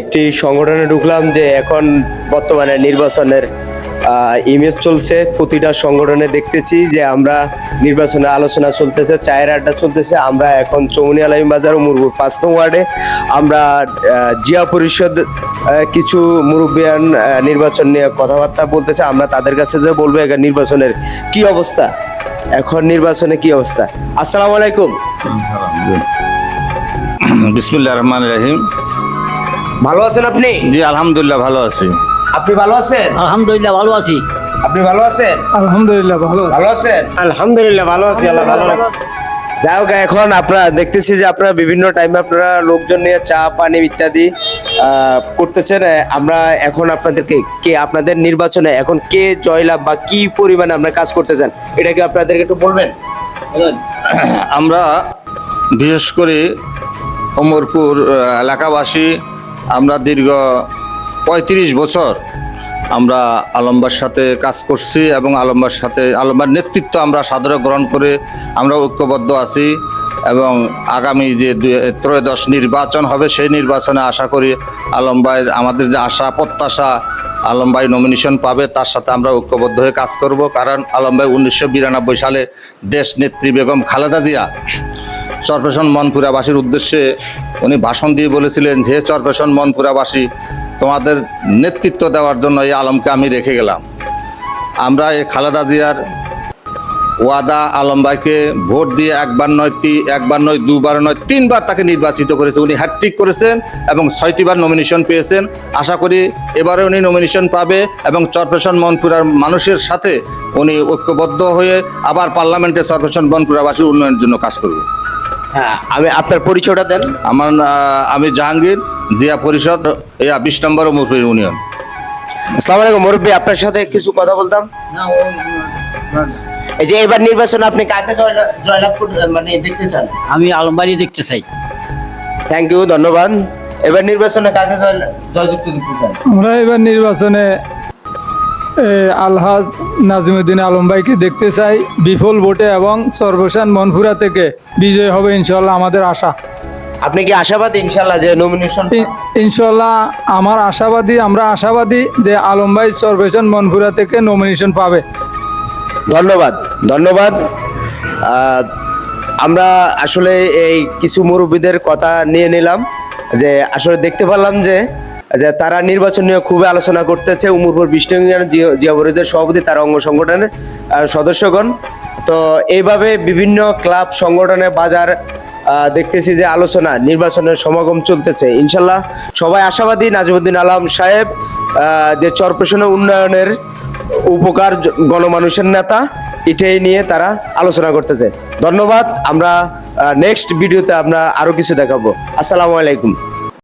একটি সংগঠনে ঢুকলাম যে এখন বর্তমানে নির্বাচনের ইমেজ চলছে। প্রতিটা সংগঠনে দেখতেছি যে আমরা নির্বাচনে আলোচনা চলতেছে, চায়ের আড্ডা চলতেছে। আমরা এখন চৌমনি আলাইম বাজার মুরগুর 5 নং ওয়ার্ডে আমরা জিয়া পরিষদ কিছু মুরব্বিয়ান নির্বাচন নিয়ে কথাবার্তা বলতেছে। আমরা তাদের কাছে যে বলবো এখন নির্বাচনের কি অবস্থা, এখন নির্বাচনে কি অবস্থা। আসসালামু আলাইকুম। বিসমিল্লাহির রহমানির রহিম। ভালো আছেন আপনি? জি আলহামদুলিল্লাহ ভালো আছি। আপনি ভালো আছেন? আলহামদুলিল্লাহ ভালো আছি। আপনি ভালো আছেন? আলহামদুলিল্লাহ ভালো আছেন? আলহামদুলিল্লাহ ভালো আছি, আল্লাহ ভালো রাখছে। যাই হোক, এখন আপনারা দেখতেছি যে আপনারা বিভিন্ন টাইমে আপনারা লোকজন নিয়ে চা পানি ইত্যাদি করতেছেন। আমরা এখন আপনাদেরকে আপনাদের নির্বাচনে এখন কে জয়লাভ বা কি পরিমাণে আপনারা কাজ করতেছেন এটা কি আপনাদেরকে একটু বলবেন? আমরা বিশেষ করে ওমরপুর এলাকাবাসী আমরা দীর্ঘ 35 বছর আমরা আলমবার সাথে কাজ করছি এবং আলমবার নেতৃত্ব আমরা সাদরে গ্রহণ করে আমরা ঐক্যবদ্ধ আছি এবং আগামী যে ত্রয়োদশ নির্বাচন হবে সেই নির্বাচনে আশা করি আলমবাইয়ের আমাদের যে আশা প্রত্যাশা আলমবাই নমিনেশন পাবে তার সাথে আমরা ঐক্যবদ্ধ হয়ে কাজ করব। কারণ আলমবাই 1992 সালে দেশ নেত্রী বেগম খালেদা জিয়া চরপেশন মনপুরাবাসীর উদ্দেশ্যে উনি ভাষণ দিয়ে বলেছিলেন যে চরপেশন মনপুরাবাসী তোমাদের নেতৃত্ব দেওয়ার জন্য এই আলমকে আমি রেখে গেলাম। আমরা এই খালেদা জিয়ার ওয়াদা আলমবাইকে ভোট দিয়ে একবার নয় দুবার নয় 3বার তাকে নির্বাচিত করেছে। উনি হ্যাট্রিক করেছেন এবং 6টি বার নমিনেশন পেয়েছেন। আশা করি এবারে উনি নমিনেশন পাবে এবং চরপেশন মনপুরার মানুষের সাথে উনি ঐক্যবদ্ধ হয়ে আবার পার্লামেন্টে চরপেশন মনপুরাবাসীর উন্নয়নের জন্য কাজ করবে। হ্যাঁ, আপনার পরিচয়টা দেন। আমি জাহাঙ্গীর, জিয়া পরিষদ 20 নম্বর ওমরপুর ইউনিয়ন। আসসালামু আলাইকুম মুরব্বী, আপনার সাথে কিছু কথা বলতাম। এই যে এবার নির্বাচন আপনি কাকে জয়লাভ করতে মানে দেখতে চান? আমি আলমবাড়ি দেখতে চাই। থ্যাংক ইউ, ধন্যবাদ। এবার নির্বাচনে কাকে জয়যুক্ত দেখতে চান? আমরা এবার নির্বাচনে আলহাজ নাজিমুদ্দিন আলম ভাইকে দেখতে চাই বিপুল ভোটে এবং সর্বসান মনপুরা থেকে বিজয় হবে ইনশাল্লাহ আমাদের আশা। আপনি কি আশাবাদী ইনশাল্লাহ যে নমিনেশন? ইনশাল্লাহ আমরা আশাবাদী যে আলম ভাই সর্বসান মনপুরা থেকে নমিনেশন পাবে। ধন্যবাদ। আমরা আসলে এই কিছু মুরব্বীদের কথা নিয়ে নিলাম যে আসলে দেখতে পারলাম যে তারা নির্বাচন নিয়ে খুবই আলোচনা করতেছে। উমরপুর 20 নং ইউনিয়নের জিয়া পরিষদের সভাপতি, তার অঙ্গ সংগঠনের সদস্যগণ। তো এইভাবে বিভিন্ন ক্লাব সংগঠনে বাজার দেখতেছি যে আলোচনা নির্বাচনের সমাগম চলতেছে। ইনশাল্লাহ সবাই আশাবাদী নাজিমুদ্দিন আলম সাহেব যে চরপেশন উন্নয়নের উপকার গণমানুষের নেতা, এটাই নিয়ে তারা আলোচনা করতেছে। ধন্যবাদ। আমরা নেক্সট ভিডিওতে আমরা আরো কিছু দেখাবো। আসসালামু আলাইকুম।